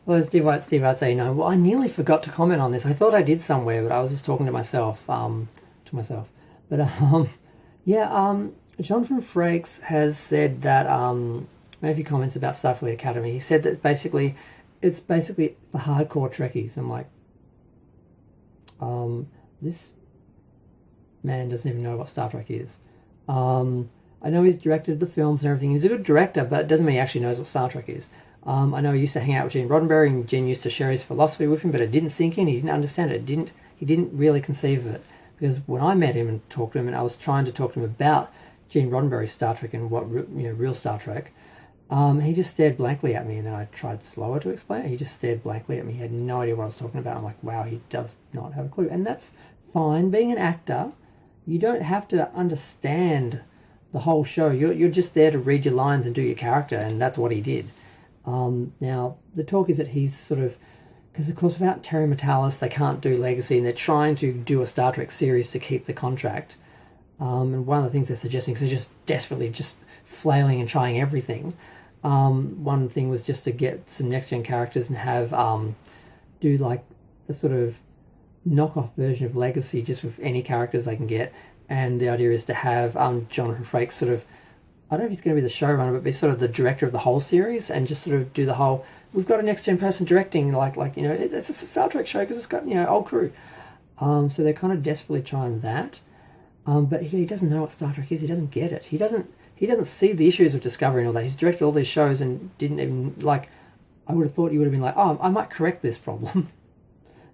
Well, Steve, I'd say no. Well, I nearly forgot to comment on this. I thought I did somewhere, but I was just talking to myself. But yeah, Jonathan Frakes has said that made a few comments about Starfleet Academy. He said that basically, it's basically for hardcore Trekkies. I'm like, this man doesn't even know what Star Trek is. I know he's directed the films and everything. He's a good director, but it doesn't mean he actually knows what Star Trek is. I know he used to hang out with Gene Roddenberry, and Gene used to share his philosophy with him, but it didn't sink in. He didn't understand it. He didn't really conceive of it. Because when I met him and talked to him, and I was trying to talk to him about Gene Roddenberry's Star Trek and what real Star Trek, he just stared blankly at me, and then I tried slower to explain it. He just stared blankly at me. He had no idea what I was talking about. I'm like, wow, he does not have a clue. And that's fine. Being an actor, you don't have to understand the whole show. You're just there to read your lines and do your character, and that's what he did. Now, the talk is that he's sort of... Because, of course, without Terry Matalas, they can't do Legacy, and they're trying to do a Star Trek series to keep the contract. And one of the things they're suggesting, because they're just desperately just flailing and trying everything, one thing was just to get some next-gen characters and have do like a sort of knockoff version of Legacy just with any characters they can get. And the idea is to have Jonathan Frakes sort of... I don't know if he's going to be the showrunner, but be sort of the director of the whole series and just sort of do the whole... We've got a next-gen person directing, it's a Star Trek show because it's got, old crew. So they're kind of desperately trying that. But he doesn't know what Star Trek is. He doesn't get it. He doesn't see the issues with Discovery and all that. He's directed all these shows and didn't even, I would have thought he would have been like, oh, I might correct this problem.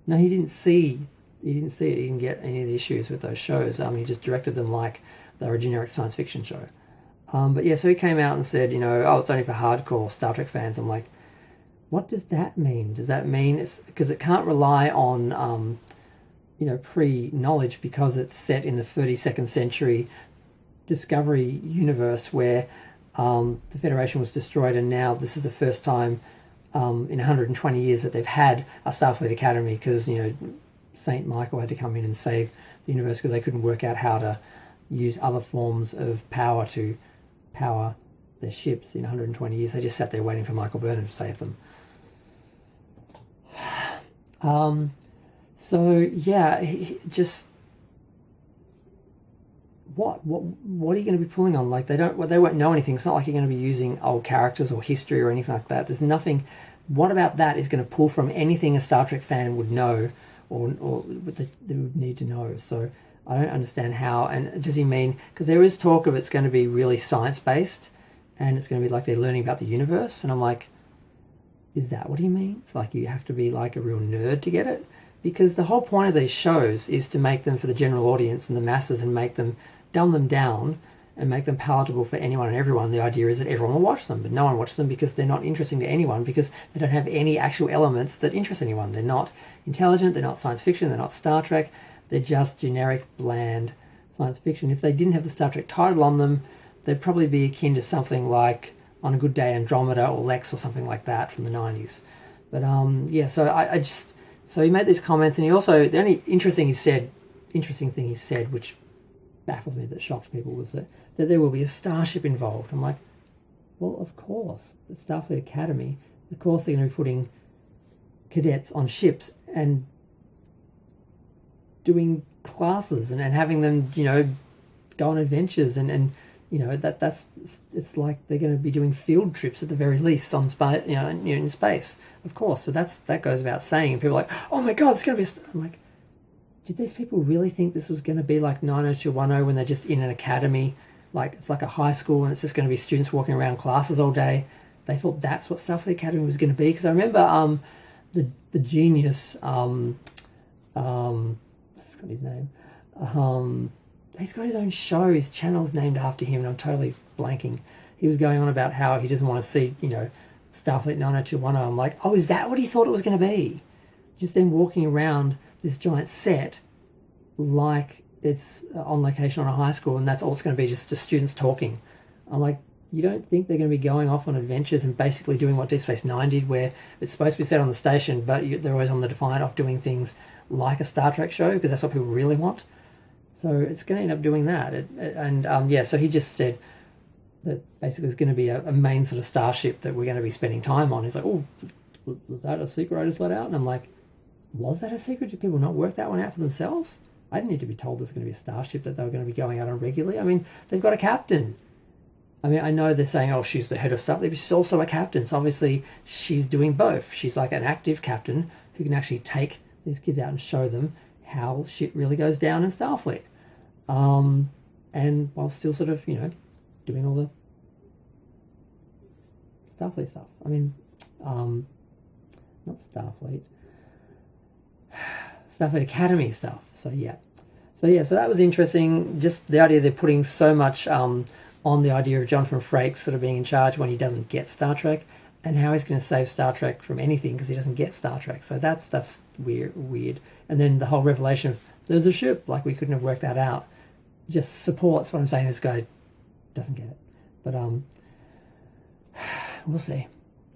No, he didn't see it. He didn't get any of the issues with those shows. He just directed them like they were a generic science fiction show. But yeah, so he came out and said, it's only for hardcore Star Trek fans. I'm like, what does that mean? Does that mean it's because it can't rely on, pre-knowledge because it's set in the 32nd century Discovery universe where the Federation was destroyed, and now this is the first time in 120 years that they've had a Starfleet Academy because, Saint Michael had to come in and save the universe because they couldn't work out how to use other forms of power to power their ships in 120 years. They just sat there waiting for Michael Burnham to save them. So yeah, what are you going to be pulling on? Like they won't know anything. It's not like you're going to be using old characters or history or anything like that. There's nothing. What about that is going to pull from anything a Star Trek fan would know or they would need to know? So I don't understand how. And does he mean, because there is talk of it's going to be really science based and it's going to be like they're learning about the universe, and I'm like, is that what he means? Like you have to be like a real nerd to get it? Because the whole point of these shows is to make them for the general audience and the masses and dumb them down and make them palatable for anyone and everyone. The idea is that everyone will watch them, but no one watches them because they're not interesting to anyone because they don't have any actual elements that interest anyone. They're not intelligent, they're not science fiction, they're not Star Trek, they're just generic, bland science fiction. If they didn't have the Star Trek title on them, they'd probably be akin to something like On a Good Day Andromeda or Lex or something like that from the 90s. But so he made these comments, and he also, the only interesting thing he said, which baffles me, that shocked people, was that there will be a starship involved. I'm like, well, of course, the Starfleet Academy, of course they're going to be putting cadets on ships and doing classes and having them, go on adventures and it's like they're going to be doing field trips at the very least on space, in space, of course. So that goes without saying. And people are like, oh my God, it's going to be. I'm like, did these people really think this was going to be like 90210 when they're just in an academy, like it's like a high school and it's just going to be students walking around classes all day? They thought that's what Starfleet Academy was going to be. Because I remember the genius, I forgot his name. He's got his own show. His channel's named after him, and I'm totally blanking. He was going on about how he doesn't want to see, Starfleet 90210. I'm like, oh, is that what he thought it was going to be? Just them walking around this giant set like it's on location on a high school, and that's all it's going to be, just students talking. I'm like, you don't think they're going to be going off on adventures and basically doing what Deep Space Nine did, where it's supposed to be set on the station, but they're always on the Defiant off doing things like a Star Trek show, because that's what people really want. So it's going to end up doing that. So he just said that basically it's going to be a main sort of starship that we're going to be spending time on. He's like, oh, was that a secret I just let out? And I'm like, was that a secret? Did people not work that one out for themselves? I didn't need to be told there's going to be a starship that they were going to be going out on regularly. I mean, they've got a captain. I mean, I know they're saying, oh, she's the head of Starfleet, but she's also a captain. So obviously she's doing both. She's like an active captain who can actually take these kids out and show them how shit really goes down in Starfleet. And while still sort of, doing all the Starfleet stuff. I mean, not Starfleet. Starfleet Academy stuff. So that was interesting. Just the idea they're putting so much on the idea of Jonathan Frakes sort of being in charge when he doesn't get Star Trek, and how he's going to save Star Trek from anything because he doesn't get Star Trek. So that's weird. And then the whole revelation of there's a ship, like we couldn't have worked that out, just supports what I'm saying. This guy doesn't get it, but we'll see.